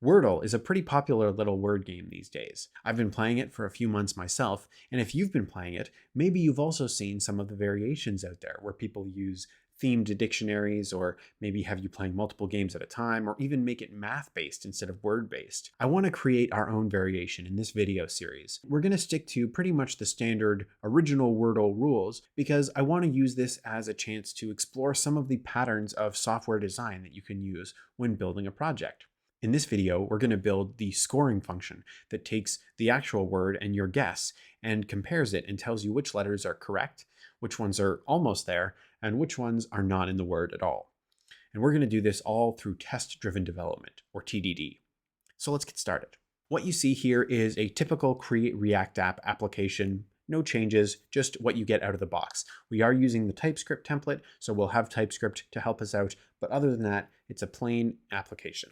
Wordle is a pretty popular little word game these days. I've been playing it for a few months myself, and if you've been playing it, maybe you've also seen some of the variations out there where people use themed dictionaries, or maybe have you playing multiple games at a time, or even make it math-based instead of word-based. I want to create our own variation in this video series. We're going to stick to pretty much the standard original Wordle rules because I want to use this as a chance to explore some of the patterns of software design that you can use when building a project. In this video, we're going to build the scoring function that takes the actual word and your guess and compares it and tells you which letters are correct, which ones are almost there, and which ones are not in the word at all. And we're going to do this all through test-driven development, or TDD. So let's get started. What you see here is a typical Create React app application. No changes, just what you get out of the box. We are using the TypeScript template, so we'll have TypeScript to help us out, but other than that, it's a plain application.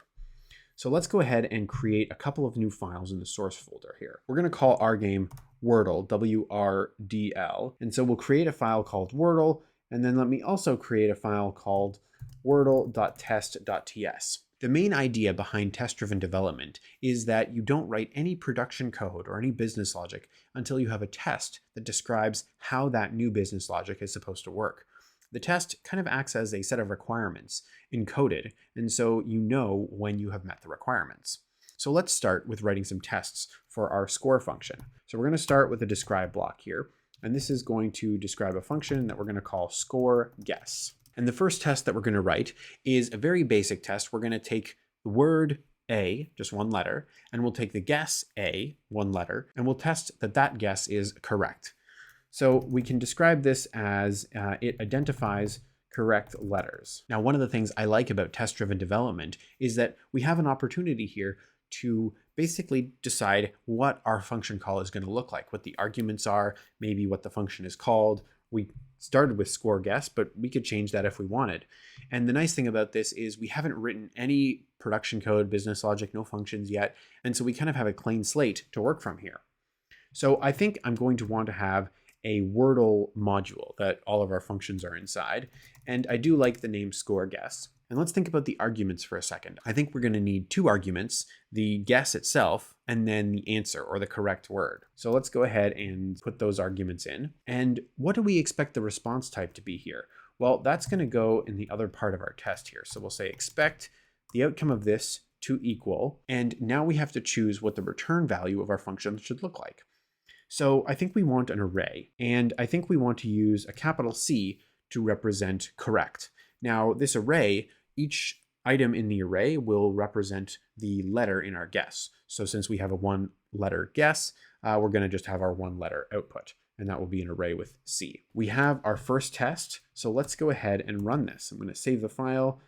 So let's go ahead and create a couple of new files in the source folder here. We're going to call our game Wordle, W-R-D-L. And so we'll create a file called Wordle, and then let me also create a file called wordle.test.ts. The main idea behind test-driven development is that you don't write any production code or any business logic until you have a test that describes how that new business logic is supposed to work. The test kind of acts as a set of requirements encoded, and so you know when you have met the requirements. So let's start with writing some tests for our score function. So we're going to start with a describe block here, and this is going to describe a function that we're going to call score guess. And the first test that we're going to write is a very basic test. We're going to take the word A, just one letter, and we'll take the guess A, one letter, and we'll test that that guess is correct. So we can describe this as it identifies correct letters. Now, one of the things I like about test-driven development is that we have an opportunity here to basically decide what our function call is going to look like, what the arguments are, maybe what the function is called. We started with score guess, but we could change that if we wanted. And the nice thing about this is we haven't written any production code, business logic, no functions yet. And so we kind of have a clean slate to work from here. So I think I'm going to want to have a Wordle module that all of our functions are inside. And I do like the name score guess. And let's think about the arguments for a second. I think we're going to need two arguments, the guess itself, and then the answer or the correct word. So let's go ahead and put those arguments in. And what do we expect the response type to be here? Well, that's going to go in the other part of our test here. So we'll say expect the outcome of this to equal. And now we have to choose what the return value of our function should look like. So I think we want an array, and I think we want to use a capital C to represent correct. Now this array, each item in the array will represent the letter in our guess. So since we have a one letter guess, we're going to just have our one letter output, and that will be an array with C. We have our first test, so let's go ahead and run this. I'm going to save the file,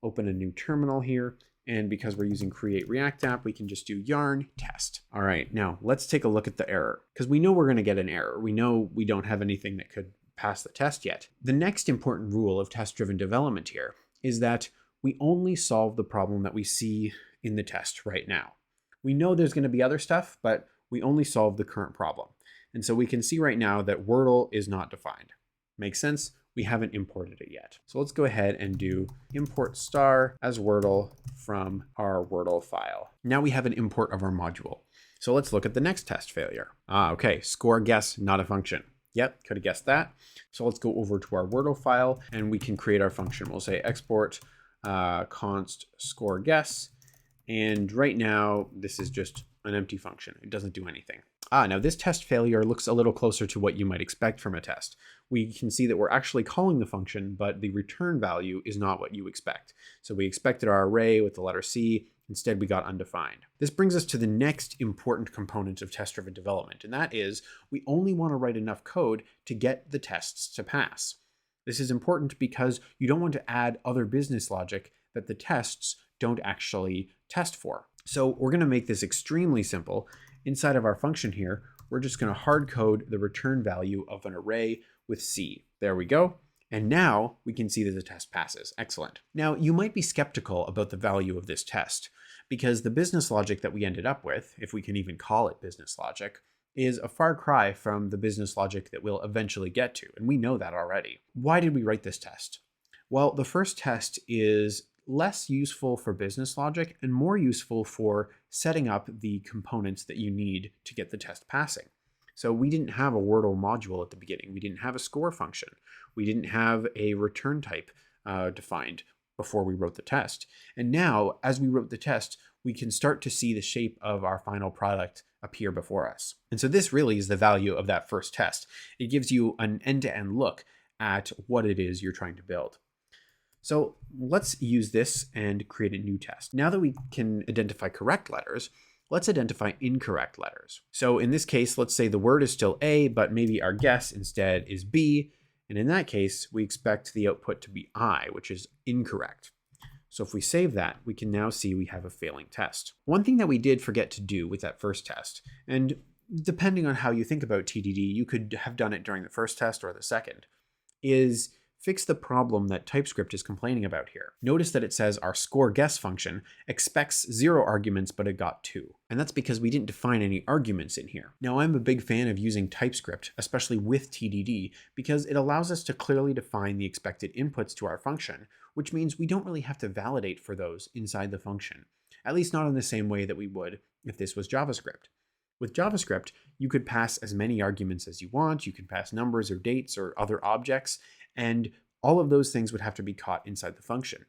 open a new terminal here. And because we're using Create React App, we can just do yarn test. All right, now let's take a look at the error because we know we're going to get an error. We know we don't have anything that could pass the test yet. The next important rule of test-driven development here is that we only solve the problem that we see in the test right now. We know there's going to be other stuff, but we only solve the current problem. And so we can see right now that Wordle is not defined. Makes sense? We haven't imported it yet. So let's go ahead and do import star as Wordle from our Wordle file. Now we have an import of our module. So let's look at the next test failure. Okay, score guess, not a function. Yep, could have guessed that. So let's go over to our Wordle file and we can create our function. We'll say export const score guess. And right now, this is just an empty function. It doesn't do anything. Now this test failure looks a little closer to what you might expect from a test. We can see that we're actually calling the function, but the return value is not what you expect. So we expected our array with the letter C. Instead, we got undefined. This brings us to the next important component of test-driven development, and that is we only want to write enough code to get the tests to pass. This is important because you don't want to add other business logic that the tests don't actually test for. So we're going to make this extremely simple. Inside of our function here, we're just going to hard code the return value of an array with C. There we go. And now we can see that the test passes. Excellent. Now you might be skeptical about the value of this test because the business logic that we ended up with, if we can even call it business logic, is a far cry from the business logic that we'll eventually get to. And we know that already. Why did we write this test? Well, the first test is less useful for business logic and more useful for setting up the components that you need to get the test passing. So we didn't have a Wordle module at the beginning. We didn't have a score function. We didn't have a return type defined before we wrote the test. And now, as we wrote the test, we can start to see the shape of our final product appear before us. And so this really is the value of that first test. It gives you an end-to-end look at what it is you're trying to build. So let's use this and create a new test. Now that we can identify correct letters, let's identify incorrect letters. So in this case, let's say the word is still A, but maybe our guess instead is B. And in that case, we expect the output to be I, which is incorrect. So if we save that, we can now see we have a failing test. One thing that we did forget to do with that first test, and depending on how you think about TDD, you could have done it during the first test or the second, is fix the problem that TypeScript is complaining about here. Notice that it says our score guess function expects 0 arguments, but it got 2. And that's because we didn't define any arguments in here. Now, I'm a big fan of using TypeScript, especially with TDD, because it allows us to clearly define the expected inputs to our function, which means we don't really have to validate for those inside the function, at least not in the same way that we would if this was JavaScript. With JavaScript, you could pass as many arguments as you want. You can pass numbers or dates or other objects, and all of those things would have to be caught inside the function.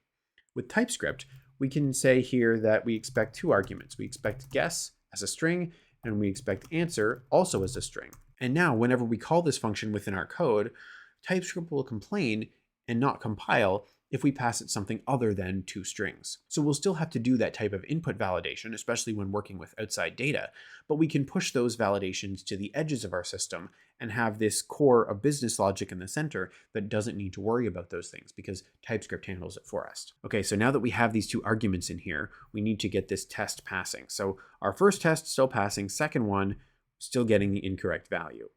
With TypeScript, we can say here that we expect 2 arguments. We expect guess as a string, and we expect answer also as a string. And now, whenever we call this function within our code, TypeScript will complain and not compile if we pass it something other than 2 strings. So we'll still have to do that type of input validation, especially when working with outside data, but we can push those validations to the edges of our system and have this core of business logic in the center that doesn't need to worry about those things because TypeScript handles it for us. Okay, so now that we have these 2 arguments in here, we need to get this test passing. So our first test still passing, second one still getting the incorrect value.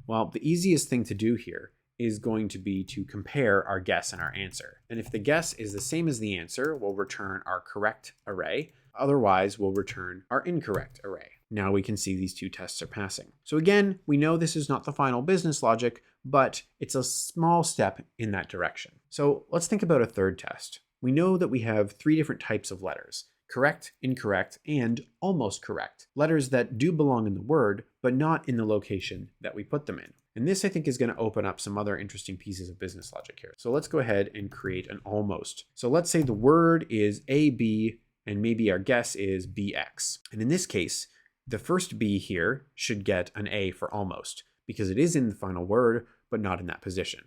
Well, the easiest thing to do here is going to be to compare our guess and our answer. And if the guess is the same as the answer, we'll return our correct array. Otherwise, we'll return our incorrect array. Now we can see these 2 tests are passing. So again, we know this is not the final business logic, but it's a small step in that direction. So let's think about a third test. We know that we have 3 different types of letters: correct, incorrect, and almost correct. Letters that do belong in the word, but not in the location that we put them in. And this, I think, is going to open up some other interesting pieces of business logic here. So let's go ahead and create an almost. So let's say the word is AB, and maybe our guess is BX. And in this case, the first B here should get an A for almost, because it is in the final word, but not in that position.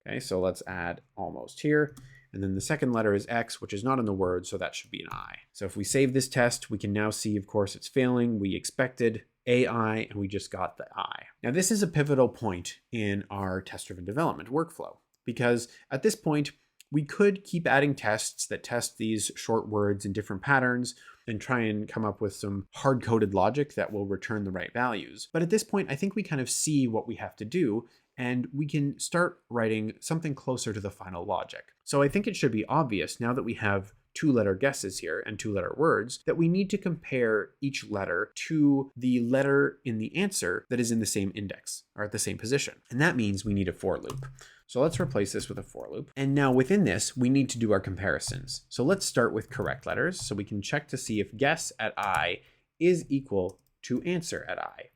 Okay, so let's add almost here. And then the second letter is X, which is not in the word, so that should be an I. So if we save this test, we can now see, of course, it's failing. We expected AI, and we just got the I. Now, this is a pivotal point in our test-driven development workflow, because at this point, we could keep adding tests that test these short words in different patterns and try and come up with some hard-coded logic that will return the right values. But at this point, I think we kind of see what we have to do, and we can start writing something closer to the final logic. So I think it should be obvious, now that we have 2-letter guesses here and 2-letter words, that we need to compare each letter to the letter in the answer that is in the same index or at the same position. And that means we need a for loop. So let's replace this with a for loop. And now within this, we need to do our comparisons. So let's start with correct letters. So we can check to see if guess at I is equal to answer at I.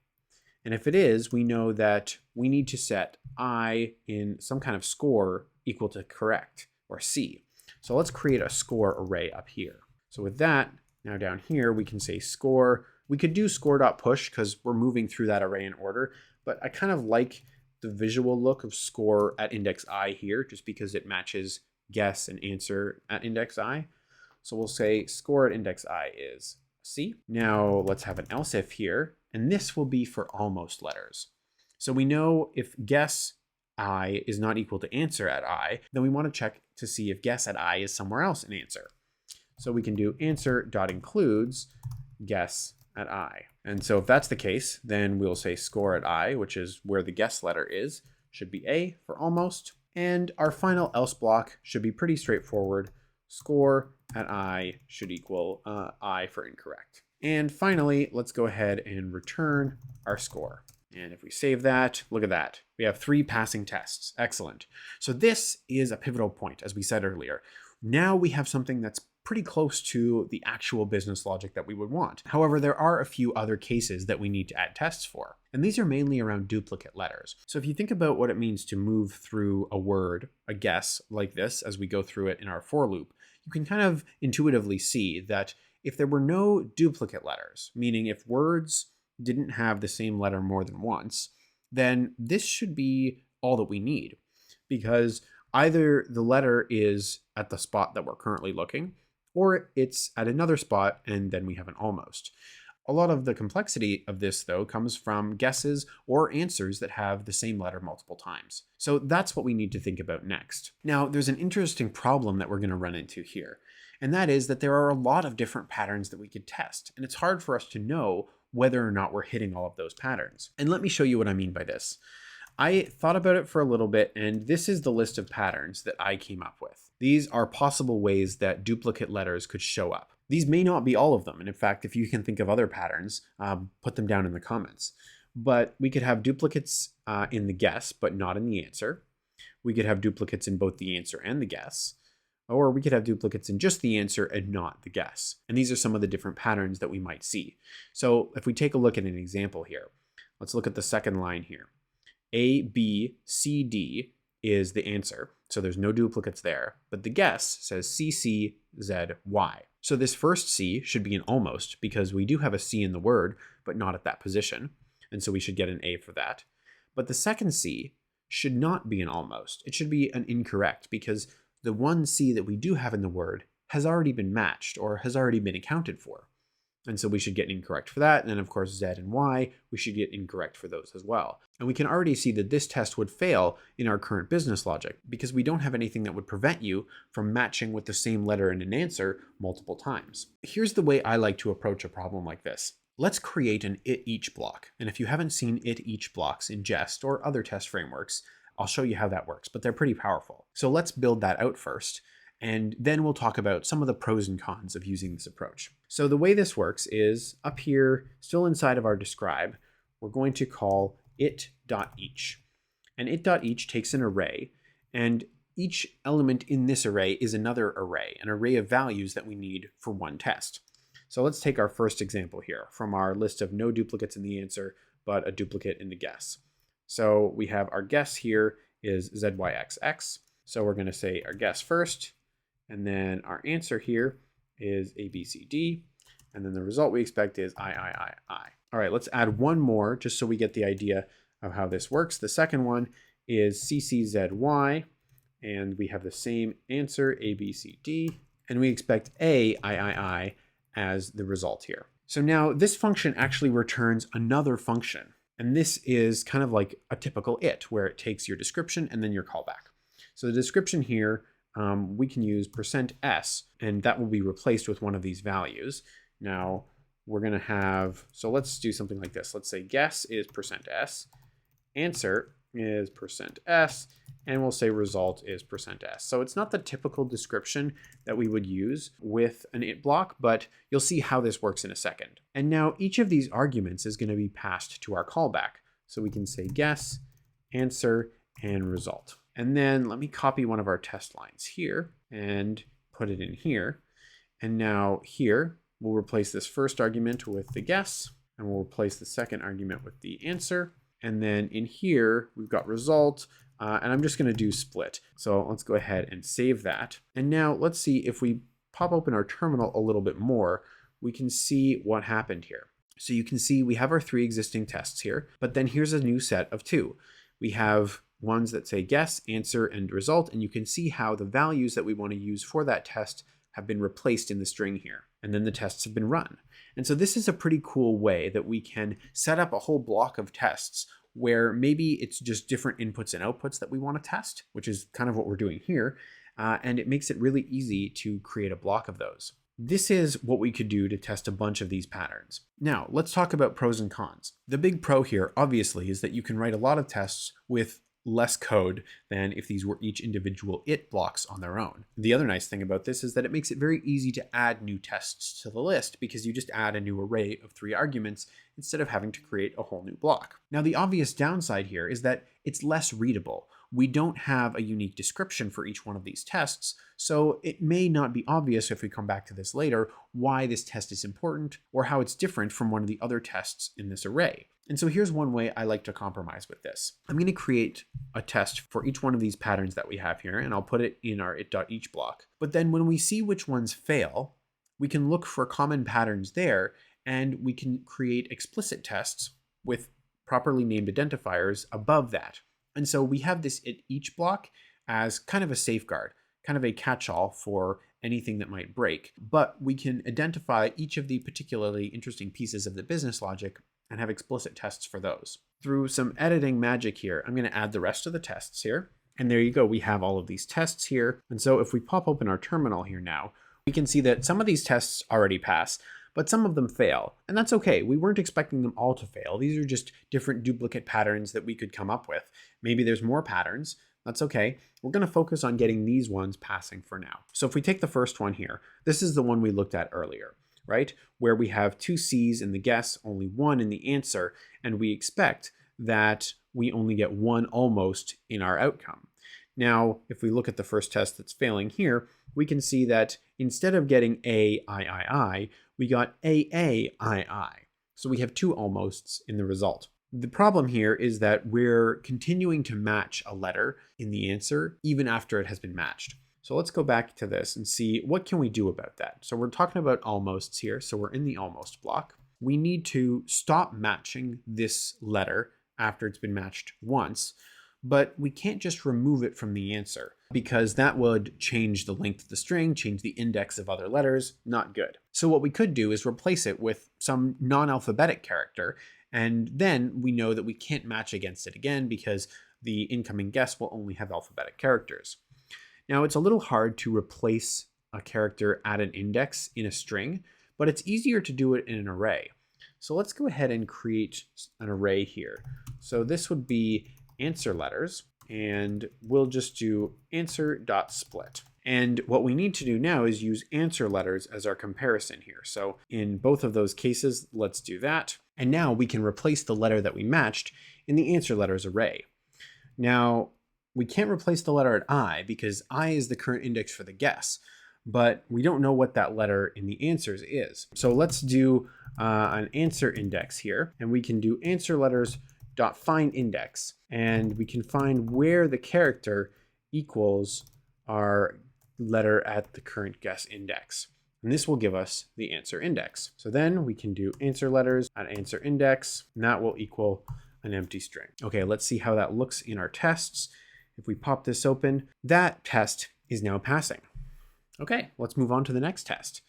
And if it is, we know that we need to set I in some kind of score equal to correct, or C. So let's create a score array up here. So with that, now down here, we can say score. We could do score.push because we're moving through that array in order, but I kind of like the visual look of score at index I here, just because it matches guess and answer at index I. So we'll say score at index I is C. Now let's have an else if here, and this will be for almost letters. So we know if guess I is not equal to answer at I, then we want to check to see if guess at I is somewhere else in answer. So we can do answer.includes guess at I. And so if that's the case, then we'll say score at I, which is where the guess letter is, should be A for almost. And our final else block should be pretty straightforward. Score at I should equal I for incorrect. And finally, let's go ahead and return our score. And if we save that, look at that. We have 3 passing tests. Excellent. So this is a pivotal point, as we said earlier. Now we have something that's pretty close to the actual business logic that we would want. However, there are a few other cases that we need to add tests for, and these are mainly around duplicate letters. So if you think about what it means to move through a word, a guess like this, as we go through it in our for loop, you can kind of intuitively see that if there were no duplicate letters, meaning if words didn't have the same letter more than once, then this should be all that we need, because either the letter is at the spot that we're currently looking, or it's at another spot and then we have an almost. A lot of the complexity of this, though, comes from guesses or answers that have the same letter multiple times. So that's what we need to think about next. Now, there's an interesting problem that we're going to run into here, and that is that there are a lot of different patterns that we could test, and it's hard for us to know whether or not we're hitting all of those patterns. And let me show you what I mean by this. I thought about it for a little bit, and this is the list of patterns that I came up with. These are possible ways that duplicate letters could show up. These may not be all of them, and in fact, if you can think of other patterns, put them down in the comments. But we could have duplicates in the guess, but not in the answer. We could have duplicates in both the answer and the guess. Or we could have duplicates in just the answer and not the guess. And these are some of the different patterns that we might see. So if we take a look at an example here, let's look at the second line here. A, B, C, D is the answer, so there's no duplicates there, but the guess says C, C, Z, Y. So this first C should be an almost, because we do have a C in the word, but not at that position, and so we should get an A for that. But the second C should not be an almost. It should be an incorrect, because the one C that we do have in the word has already been matched, or has already been accounted for. And so we should get incorrect for that. And then of course, Z and Y, we should get incorrect for those as well. And we can already see that this test would fail in our current business logic because we don't have anything that would prevent you from matching with the same letter in an answer multiple times. Here's the way I like to approach a problem like this. Let's create an it-each block. And if you haven't seen it-each blocks in Jest or other test frameworks, I'll show you how that works, but they're pretty powerful. So let's build that out first. And then we'll talk about some of the pros and cons of using this approach. So the way this works is up here, still inside of our describe, we're going to call it.each. And it.each takes an array, and each element in this array is another array, an array of values that we need for one test. So let's take our first example here from our list of no duplicates in the answer, but a duplicate in the guess. So we have our guess here is ZYXX. So we're going to say our guess first. And then our answer here is ABCD. And then the result we expect is I. All right, let's add one more just so we get the idea of how this works. The second one is CCZY. And we have the same answer, ABCD. And we expect I as the result here. So now this function actually returns another function. And this is kind of like a typical it, where it takes your description and then your callback. So the description here, we can use %s, and that will be replaced with one of these values. Now we're going to have, so let's do something like this. Let's say guess is %s, answer is %s, and we'll say result is %s. So it's not the typical description that we would use with an it block, but you'll see how this works in a second. And now each of these arguments is going to be passed to our callback. So we can say guess, answer, and result. And then let me copy one of our test lines here and put it in here. And now here, we'll replace this first argument with the guess, and we'll replace the second argument with the answer. And then in here, we've got result, and I'm just going to do split. So let's go ahead and save that. And now let's see if we pop open our terminal a little bit more, we can see what happened here. So you can see we have our 3 existing tests here, but then here's a new set of 2. We have ones that say guess, answer, and result, and you can see how the values that we want to use for that test have been replaced in the string here, and then the tests have been run. And so this is a pretty cool way that we can set up a whole block of tests where maybe it's just different inputs and outputs that we want to test, which is kind of what we're doing here, and it makes it really easy to create a block of those. This is what we could do to test a bunch of these patterns. Now, let's talk about pros and cons. The big pro here, obviously, is that you can write a lot of tests with less code than if these were each individual it blocks on their own. The other nice thing about this is that it makes it very easy to add new tests to the list because you just add a new array of 3 arguments instead of having to create a whole new block. Now, the obvious downside here is that it's less readable. we don't have a unique description for each one of these tests, so it may not be obvious if we come back to this later why this test is important or how it's different from one of the other tests in this array. And so here's one way I like to compromise with this. I'm going to create a test for each one of these patterns that we have here, and I'll put it in our it.each block. But then when we see which ones fail, we can look for common patterns there, and we can create explicit tests with properly named identifiers above that. And so we have this each block as kind of a safeguard, kind of a catch-all for anything that might break. But we can identify each of the particularly interesting pieces of the business logic and have explicit tests for those. Through some editing magic here, I'm going to add the rest of the tests here. And there you go, we have all of these tests here. And so if we pop open our terminal here now, we can see that some of these tests already pass, but some of them fail. And that's okay. We weren't expecting them all to fail. These are just different duplicate patterns that we could come up with. Maybe there's more patterns. That's okay. We're going to focus on getting these ones passing for now. So if we take the first one here, this is the one we looked at earlier, right? Where we have 2 C's in the guess, only 1 in the answer, and we expect that we only get 1 almost in our outcome. Now, if we look at the first test that's failing here, we can see that instead of getting A, we got A. So we have 2 almosts in the result. The problem here is that we're continuing to match a letter in the answer even after it has been matched. So let's go back to this and see what can we do about that. So we're talking about almosts here. So we're in the almost block. We need to stop matching this letter after it's been matched once, but we can't just remove it from the answer because that would change the length of the string, change the index of other letters, not good. So what we could do is replace it with some non-alphabetic character, and then we know that we can't match against it again because the incoming guess will only have alphabetic characters. Now it's a little hard to replace a character at an index in a string, but it's easier to do it in an array. So let's go ahead and create an array here. So this would be answer letters, and we'll just do answer.split. And what we need to do now is use answer letters as our comparison here. So in both of those cases, let's do that. And now we can replace the letter that we matched in the answer letters array. Now, we can't replace the letter at I because I is the current index for the guess, but we don't know what that letter in the answers is. So let's do an answer index here, and we can do answer letters dot find index, and we can find where the character equals our letter at the current guess index. And this will give us the answer index. So then we can do answer letters at answer index, and that will equal an empty string. Okay, let's see how that looks in our tests. If we pop this open, that test is now passing. Okay, let's move on to the next test.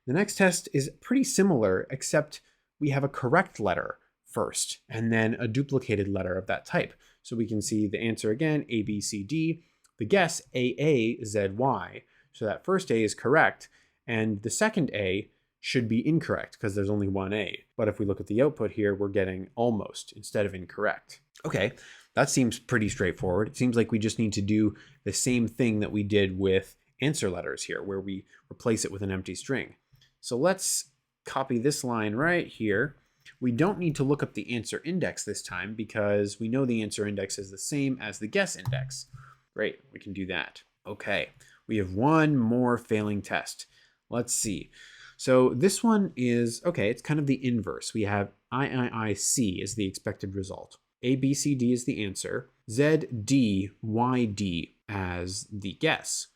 The next test is pretty similar, except we have a correct letter first, and then a duplicated letter of that type. So we can see the answer again, A, B, C, D, the guess, A, A, Z, Y. So that first A is correct, and the second A should be incorrect because there's only one A. But if we look at the output here, we're getting almost instead of incorrect. Okay, that seems pretty straightforward. It seems like we just need to do the same thing that we did with answer letters here, where we replace it with an empty string. So let's copy this line right here. We don't need to look up the answer index this time because we know the answer index is the same as the guess index. Great, we can do that. Okay, we have one more failing test. Let's see. So this one is, okay, it's kind of the inverse. We have IIIC is the expected result. ABCD is the answer. ZDYD as the guess.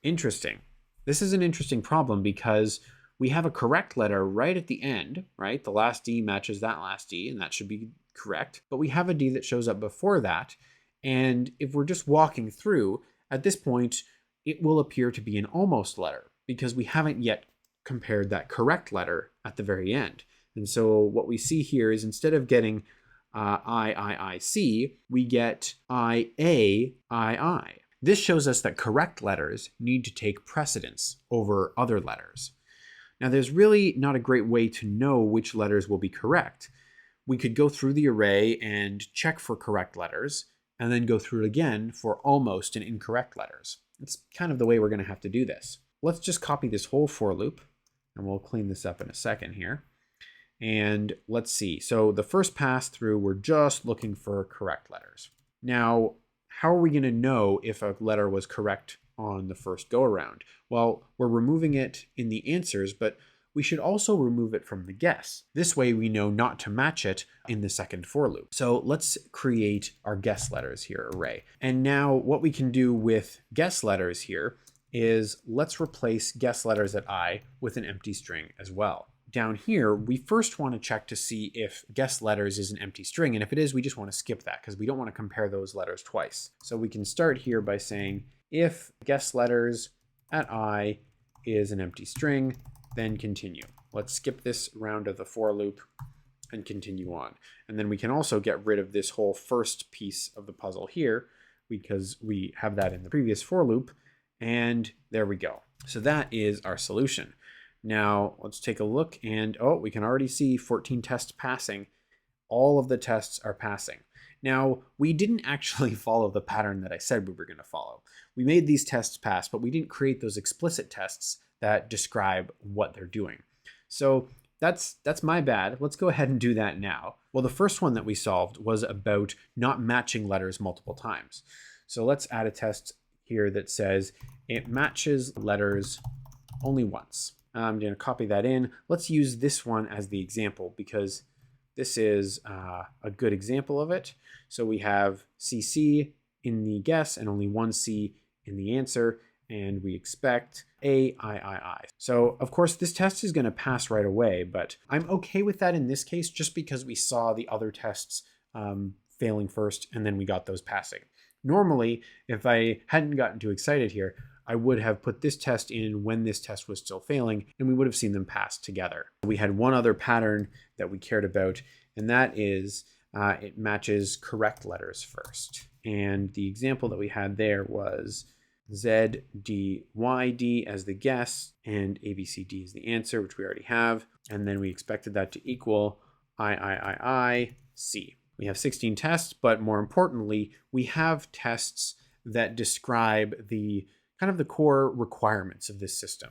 Interesting. This is an interesting problem because we have a correct letter right at the end, right? The last D matches that last D, and that should be correct. But we have a D that shows up before that. And if we're just walking through, at this point, it will appear to be an almost letter because we haven't yet compared that correct letter at the very end. And so what we see here is instead of getting IIIC, we get IAII. This shows us that correct letters need to take precedence over other letters. Now, there's really not a great way to know which letters will be correct. We could go through the array and check for correct letters, and then go through it again for almost and incorrect letters. It's kind of the way we're going to have to do this. Let's just copy this whole for loop, and we'll clean this up in a second here. And let's see. So the first pass through, we're just looking for correct letters. Now, How are we going to know if a letter was correct on the first go around? Well, we're removing it in the answers, but we should also remove it from the guess. This way we know not to match it in the second for loop. So let's create our guess letters here array. And now what we can do with guess letters here is let's replace guess letters at I with an empty string as well. Down here, we first want to check to see if guess letters is an empty string. And if it is, we just want to skip that because we don't want to compare those letters twice. So we can start here by saying if guess letters at I is an empty string, then continue. Let's skip this round of the for loop and continue on. And then we can also get rid of this whole first piece of the puzzle here because we have that in the previous for loop. And there we go. So that is our solution. Now let's take a look and we can already see 14 tests passing. All of the tests are passing. Now we didn't actually follow the pattern that I said we were going to follow. We made these tests pass, but we didn't create those explicit tests that describe what they're doing. So that's my bad. Let's go ahead and do that now. Well, the first one that we solved was about not matching letters multiple times. So let's add a test here that says it matches letters only once. I'm going to copy that in. Let's use this one as the example because this is a good example of it. So we have CC in the guess and only one C in the answer, and we expect I. So of course this test is going to pass right away, but I'm okay with that in this case just because we saw the other tests failing first and then we got those passing. Normally, if I hadn't gotten too excited here, I would have put this test in when this test was still failing, and we would have seen them pass together. We had one other pattern that we cared about, and that is it matches correct letters first. And the example that we had there was Z, D, Y, D as the guess, and A, B, C, D as the answer, which we already have. And then we expected that to equal I, C. We have 16 tests, but more importantly, we have tests that describe the kind of the core requirements of this system.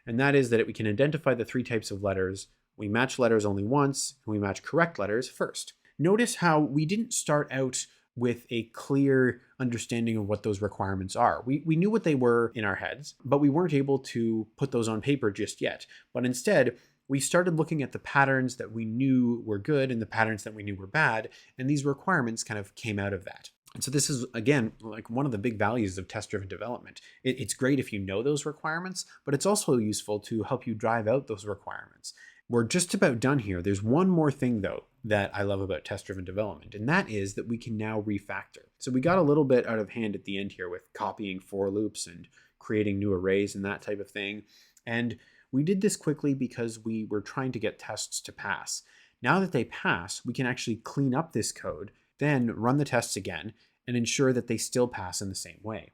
And that is that we can identify the three types of letters. We match letters only once, and we match correct letters first. Notice how we didn't start out with a clear understanding of what those requirements are. We knew what they were in our heads, but we weren't able to put those on paper just yet. But instead, we started looking at the patterns that we knew were good and the patterns that we knew were bad, and these requirements kind of came out of that. And so this is, again, like one of the big values of test-driven development. It's great if you know those requirements, but it's also useful to help you drive out those requirements. We're just about done here. There's one more thing, though, that I love about test-driven development, and that is that we can now refactor. So we got a little bit out of hand at the end here with copying for loops and creating new arrays and that type of thing. And we did this quickly because we were trying to get tests to pass. Now that they pass, we can actually clean up this code, then run the tests again, and ensure that they still pass in the same way.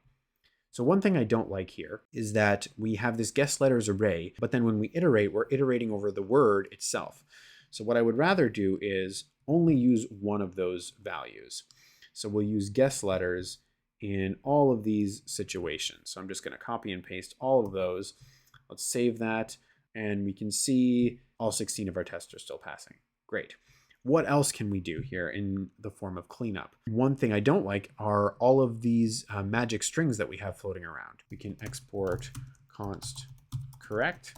So one thing I don't like here is that we have this guess letters array, but then when we iterate, we're iterating over the word itself. So what I would rather do is only use one of those values. So we'll use guess letters in all of these situations. So I'm just going to copy and paste all of those. Let's save that, and we can see all 16 of our tests are still passing. Great. What else can we do here in the form of cleanup? One thing I don't like are all of these magic strings that we have floating around. We can export const correct.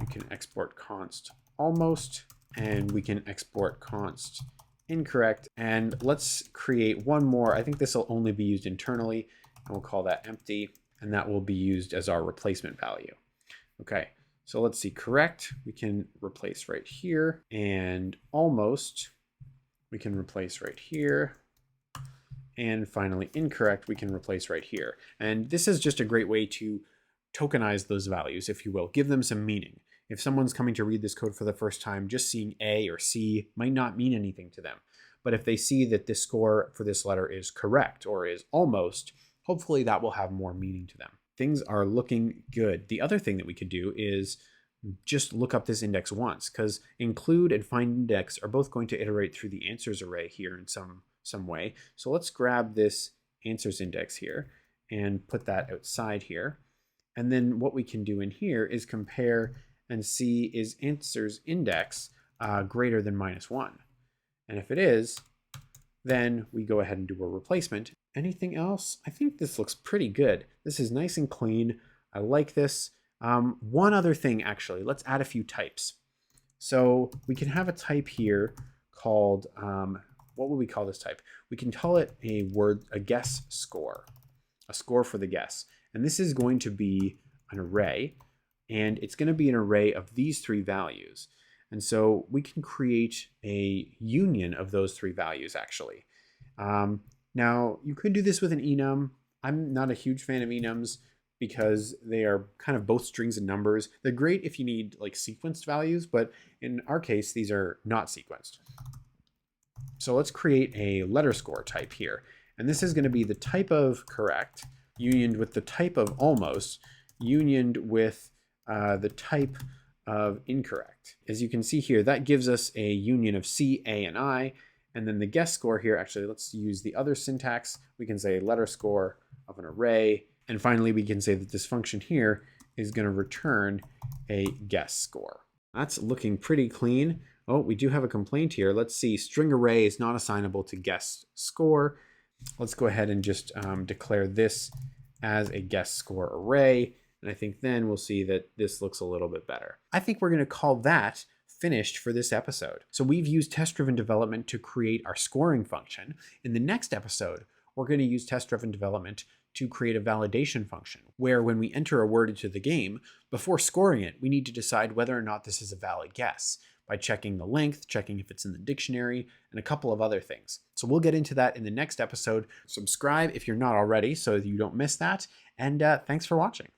We can export const almost, and we can export const incorrect. And let's create one more. I think this will only be used internally, and we'll call that empty, and that will be used as our replacement value. Okay. So let's see, correct, we can replace right here, and almost we can replace right here. And finally, incorrect, we can replace right here. And this is just a great way to tokenize those values, if you will, give them some meaning. If someone's coming to read this code for the first time, just seeing A or C might not mean anything to them. But if they see that this score for this letter is correct or is almost, hopefully that will have more meaning to them. Things are looking good. The other thing that we could do is just look up this index once, because include and find index are both going to iterate through the answers array here in some way. So let's grab this answers index here and put that outside here. And then what we can do in here is compare and see is answers index greater than -1. And if it is, then we go ahead and do a replacement. Anything else? I think this looks pretty good. This is nice and clean. I like this. One other thing, actually, let's add a few types. So we can have a type here called, what would we call this type? We can call it a guess score, a score for the guess. And this is going to be an array, and it's going to be an array of these three values. And so we can create a union of those three values, actually. Now, you could do this with an enum. I'm not a huge fan of enums because they are kind of both strings and numbers. They're great if you need like sequenced values, but in our case, these are not sequenced. So let's create a letter score type here. And this is going to be the type of correct unioned with the type of almost unioned with the type of incorrect. As you can see here, that gives us a union of C, A, and I. And then the guess score here, actually, let's use the other syntax. We can say letter score of an array. And finally, we can say that this function here is going to return a guess score. That's looking pretty clean. Oh, we do have a complaint here. Let's see, string array is not assignable to guess score. Let's go ahead and just declare this as a guess score array. And I think then we'll see that this looks a little bit better. I think we're going to call that finished for this episode. So we've used test-driven development to create our scoring function. In the next episode, we're going to use test-driven development to create a validation function, where when we enter a word into the game, before scoring it, we need to decide whether or not this is a valid guess by checking the length, checking if it's in the dictionary, and a couple of other things. So we'll get into that in the next episode. Subscribe if you're not already so you don't miss that, and thanks for watching.